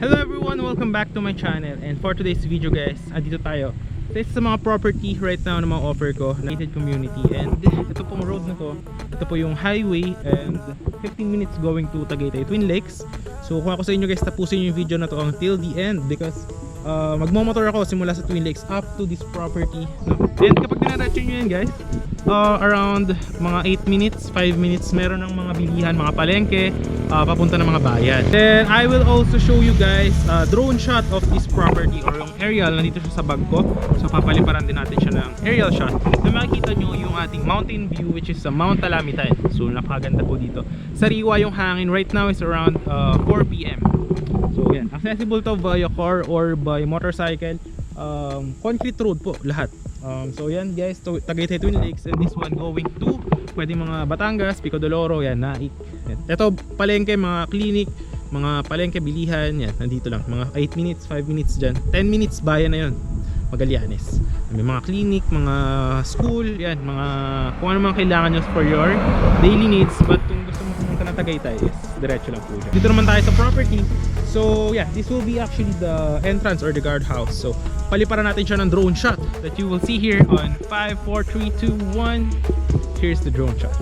Hello everyone! Welcome back to my channel, and for today's video guys, andito tayo sa mga property right now na mga offer ko na gated community. And ito pong road na to, ito po yung highway, and 15 minutes going to Tagaytay Twin Lakes. So kung ako sa inyo guys, tapusin yung video na to until the end because magmomotor ako simula sa Twin Lakes up to this property, no? And kapag dinaretso nyo yan guys, around mga 8 minutes, 5 minutes meron ng mga bilihan, mga palengke, papunta ng mga bayan. Then I will also show you guys drone shot of this property, or yung aerial. Nandito siya sa bag ko, so papaliparan din natin siya ng aerial shot na makikita nyo yung ating mountain view, which is sa Mount Talamitayan. So napakaganda po dito, sariwa yung hangin. Right now is around 4 PM. So yan, accessible to via car or by motorcycle. Concrete road po lahat. So yan guys, to Tagaytay Twin Lakes, and this one going to pwede mga Batangas, Pico de Oro, yan, Naik. Yan. Ito palengke, mga clinic, mga palengke, bilihan, yan, nandito lang. Mga 8 minutes, 5 minutes dyan, 10 minutes bayan na yun, Magallanes. May mga clinic, mga school, yan, mga kung ano mga kailangan nyo for your daily needs. But kung gusto mo pumunta ng Tagaytay, is diretso lang po dyan. Dito naman tayo sa property. So yeah, this will be actually the entrance or the guardhouse. So paliparan natin siya ng drone shot that you will see here on 5, 4, 3, 2, 1. Here's the drone shot.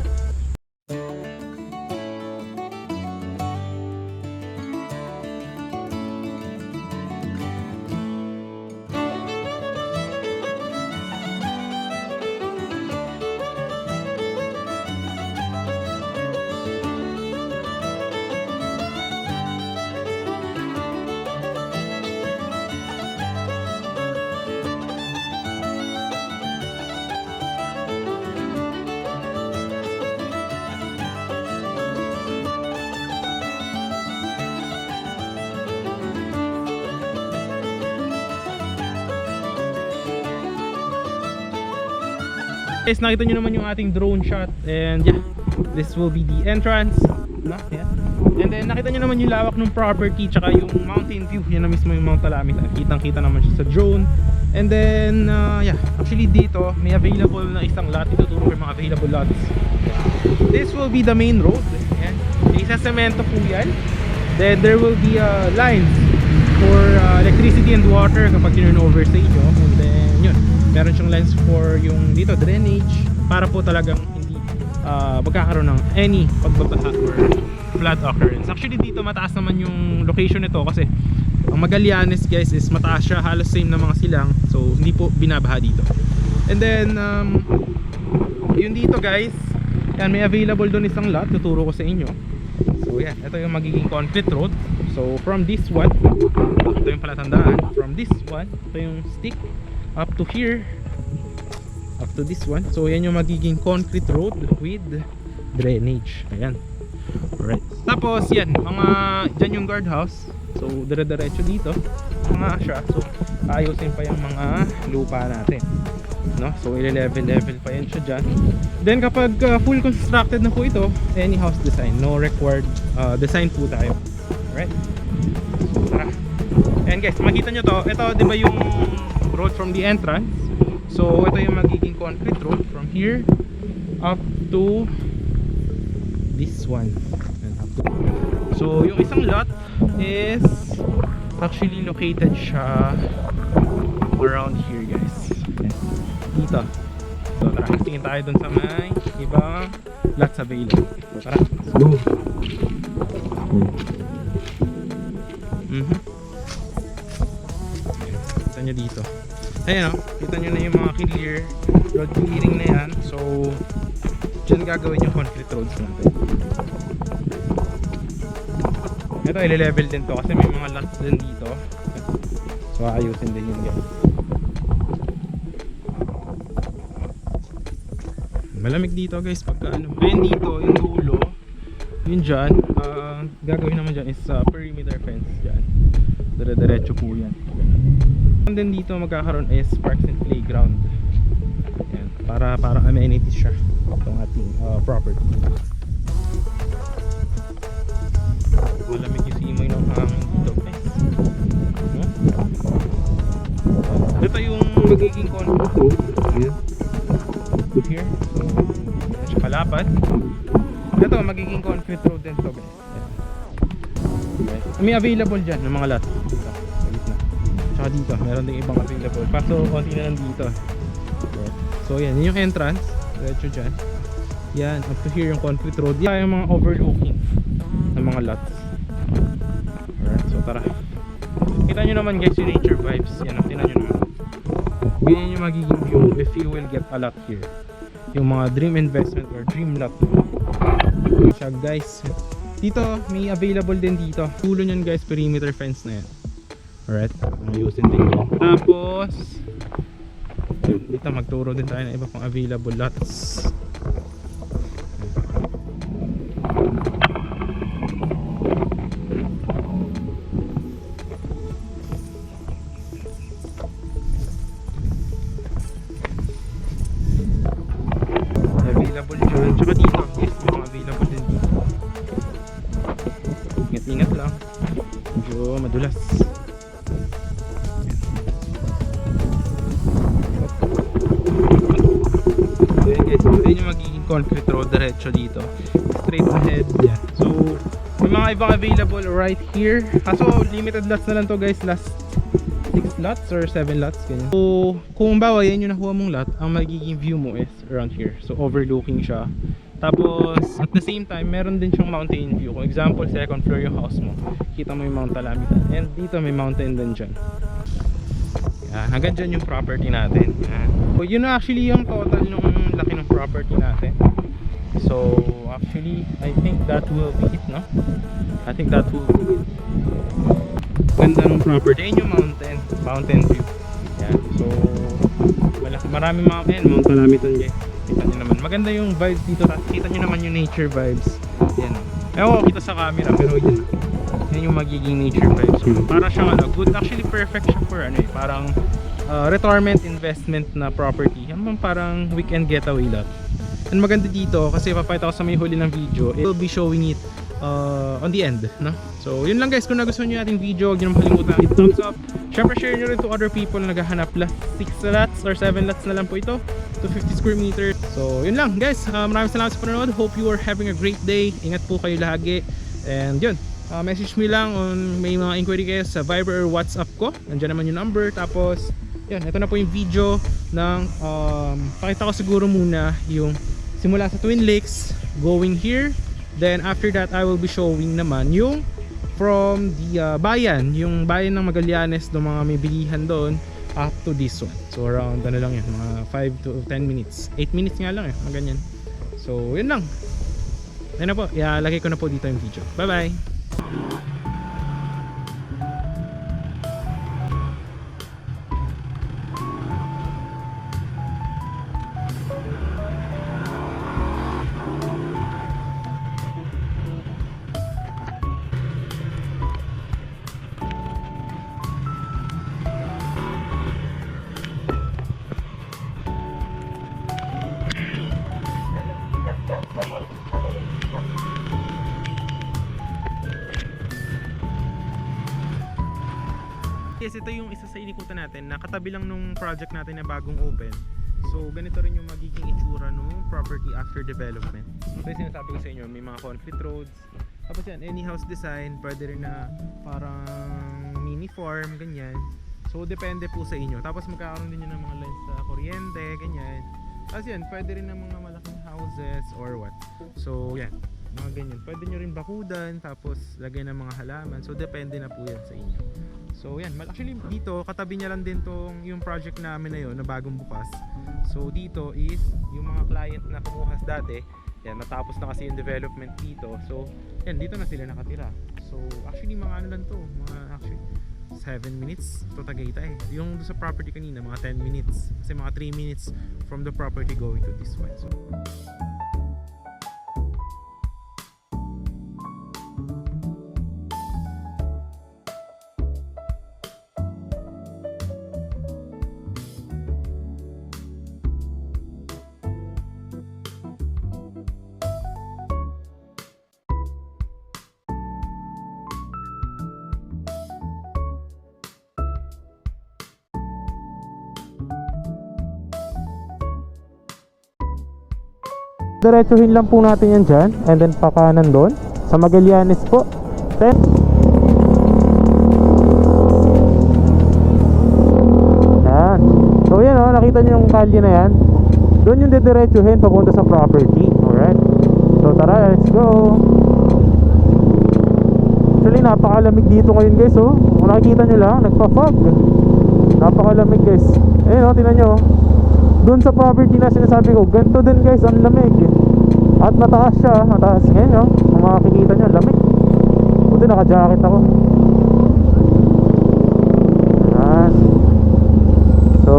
Guys, nakita nyo naman yung ating drone shot, and yeah, this will be the entrance, no? Yeah. And then nakita nyo naman yung lawak ng property, tsaka yung mountain view, yan na mismo yung Mount Talamitayan. Kitang kita naman siya sa drone. And then yeah, actually dito may available na isang lot. Ituturo ko yung mga available lots. This will be the main road, yan. Isa semento po yan. Then there will be lines for electricity and water kapag turn over sa inyo. And then yun, meron siyang lines for yung dito drainage, para po talagang hindi magkakaroon ng any pagbabaha or flood occurrence. Actually dito mataas naman yung location nito kasi ang Magallanes guys is mataas siya, halos same na mga silang, so hindi po binabaha dito. And then yun dito guys, yan, may available doon isang lot, tuturo ko sa inyo. So yan, ito yung magiging concrete road. So from this one, ito yung palatandaan, from this one, ito yung stick up to here, up to this one. So yan yung magiging concrete road with drainage. Ayan. Alright. Tapos yan, mga dyan yung guardhouse. So dire-diretso dito mga siya. So ayusin pa yung mga lupa natin, no? So ile-level pa yan siya dyan. Then kapag full constructed na po ito, any house design, no required design po tayo. Alright. So tara. And guys, makita nyo to. Ito di ba yung road from the entrance? So ito yung magiging concrete road from here up to this one. And up to... So yung isang lot is actually located siya around here guys. Yan. Dito. So tara, tingin tayo dun sa may ibang lots available. So tara, let's go. Kita nyo dito. Ayan o, kita nyo na yung mga clear road clearing na yan. So dyan gagawin yung concrete roads natin. Ito ile-level din to kasi may mga lots din dito. So ayusin din yun guys. Malamig dito guys pagka ano. Ayun dito, yung dulo, yun dyan, gagawin naman dyan is perimeter fence dyan. Dire-diretso po yan. And then dito magkakaroon is parks and playground. Yan, para amenities siya itong ating property. Malamig yung simoy ng hangin dito guys. Ito yung magiging concrete road. Here. So, medyo kalapad. Ito magiging concrete road din to guys. Yan. may available dyan ng mga lot dito sa gitna. Tsaka dito meron ding ibang available, kaso konti na lang dito. So yan, yun yung entrance, diretso dyan. Yan, up to here yung concrete road. Yan yung mga overlooking ng mga lots. Alright, so tara. Kita nyo naman guys yung nature vibes. Yan, tingnan nyo naman. Ganyan yung magiging view if you will get a lot here. Yung mga dream investment or dream lot. Siya guys. Dito, may available din dito. Tulo nyan guys, perimeter fence na yan. Alright, ayusin din yan. Tapos dito magturo din tayo ng iba pang available lots. Available dyan. Tsaka dito, yes, may mga available din dito. Ingat-ingat lang. Medyo madulas. Ayan guys, ito yung magiging concrete road diretso dito. Straight ahead. Yeah. So, may mga ibang available right here. Kaso, limited lots na lang to guys. Last 6 lots or 7 lots. Ganyan. So, kung bawa yan yung nakuha mong lot, ang magiging view mo is around here. So, overlooking siya. Tapos, at the same time, meron din siyang mountain view. Kung example, second floor yung house mo, kita mo yung Mount Alamitan. And dito may mountain din dyan. Yan, hanggang dyan yung property natin. Yan. So, yun na actually yung total ng laki ng property natin. So, actually, I think that will be it, no? I think that will be it. Ganda ng property. Yan yung mountain view. Yan. So, maraming mountain, Mount Alamitan guys. Kita nyo naman. Maganda yung vibes dito. Kita nyo naman yung nature vibes. Yan. Ewan ko kita sa camera, pero yan. Yan yung magiging nature vibes. Para siyang good. Actually, perfect siya for parang retirement investment na property. Yan bang parang weekend getaway lot. And maganda dito kasi papakita ko sa may huli ng video, it will be showing it on the end, no? So yun lang guys, kung nagustuhan nyo ating video, huwag nyo naman kalimutan hit thumbs up. Syempre share nyo rin to other people na naghahanap. 6 lots or 7 lots na lang po ito to 50 square meters. So yun lang guys, maraming salamat sa panonood. Hope you are having a great day. Ingat po kayo lagi. And yun, message me lang on may mga inquiry kayo sa Viber or WhatsApp ko. Nandiyan naman yung number. Tapos yun, ito na po yung video ng pakita ko siguro muna yung simula sa Twin Lakes going here, then after that I will be showing naman yung from the bayan, yung bayan ng Magallanes, ng mga may bilihan doon up to this one. So around ano lang yun, mga 5 to 10 minutes, 8 minutes nga lang mga ganyan. So yun lang, ayun na po, ilalagay ko na po dito yung video. Bye bye. Yes, ito yung isa sa inikutan natin na katabi lang nung project natin na bagong open. So ganito rin yung magiging itsura nung property after development. So yung sinasabi ko sa inyo, may mga concrete roads. Tapos yan, any house design, pwede rin na parang mini farm, ganyan. So depende po sa inyo. Tapos magkakaroon din yun ng mga lines sa kuryente, ganyan. Tapos yan, pwede rin ng mga malaking houses or what. So yan, mga ganyan. Pwede nyo rin bakudan, tapos lagay ng mga halaman. So depende na po yan sa inyo. So yan, actually dito katabi niya lang din tong yung project namin na yun na bagong bukas. So dito is yung mga client na kumuhas dati, yan natapos na kasi yung development dito. So yan, dito na sila nakatira. So actually mga ano lang to, mga actually 7 minutes to Tagaytay. Yung sa property kanina mga 10 minutes. Kasi mga 3 minutes from the property going to this one. So diretsuhin lang po natin yan dyan and then pakanan doon sa Magallanes po. Then nakita nyo yung kalye na yan, doon yung didiretsuhin papunta sa property. Alright, so tara, let's go. Actually napakalamig dito ngayon guys, oh. Kung nakikita nyo lang, nagpa-fog. Napakalamig guys. Ayun, oh, tingnan nyo, oh. Doon sa property na sinasabi ko, ganito din guys, ang lamig. At mataas siya, mataas. Ngayon, oh, kung makikita nyo, lamig. Buti naka-jacket ako. Ayan. So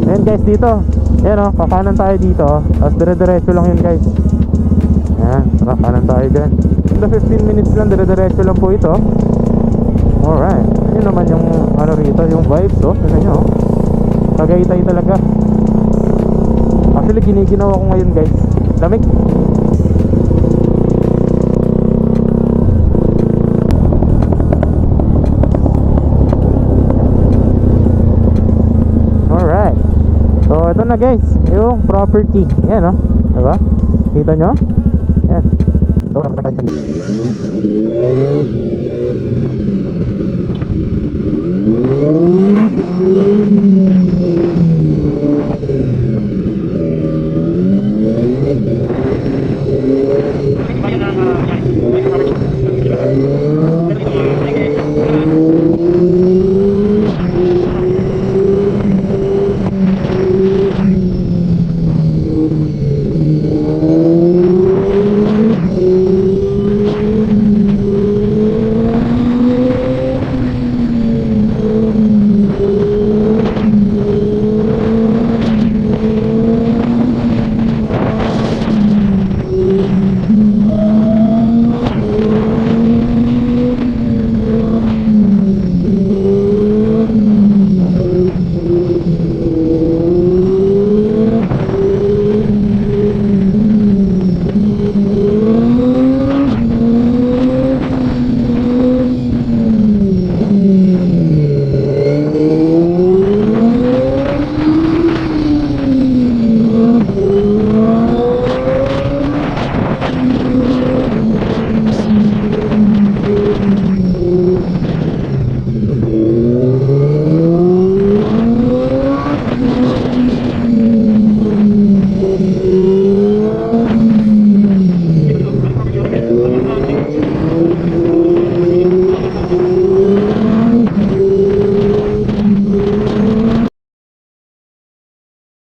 ayan guys, dito. Ayan, oh, kakanan tayo dito, oh. Tapos dire-diretso lang yun guys. Ayan, kakanan tayo dyan. 15 minutes lang, dire-diretso lang po ito. Alright, yun naman yung ano rito, yung vibes, oh. Tignan nyo, oh. Tagaytay talaga. Actually giniginawa ko ngayon guys. Lamig. Alright, so ito na guys, yung property. Yan, oh, diba? Kita nyo? Yan. So,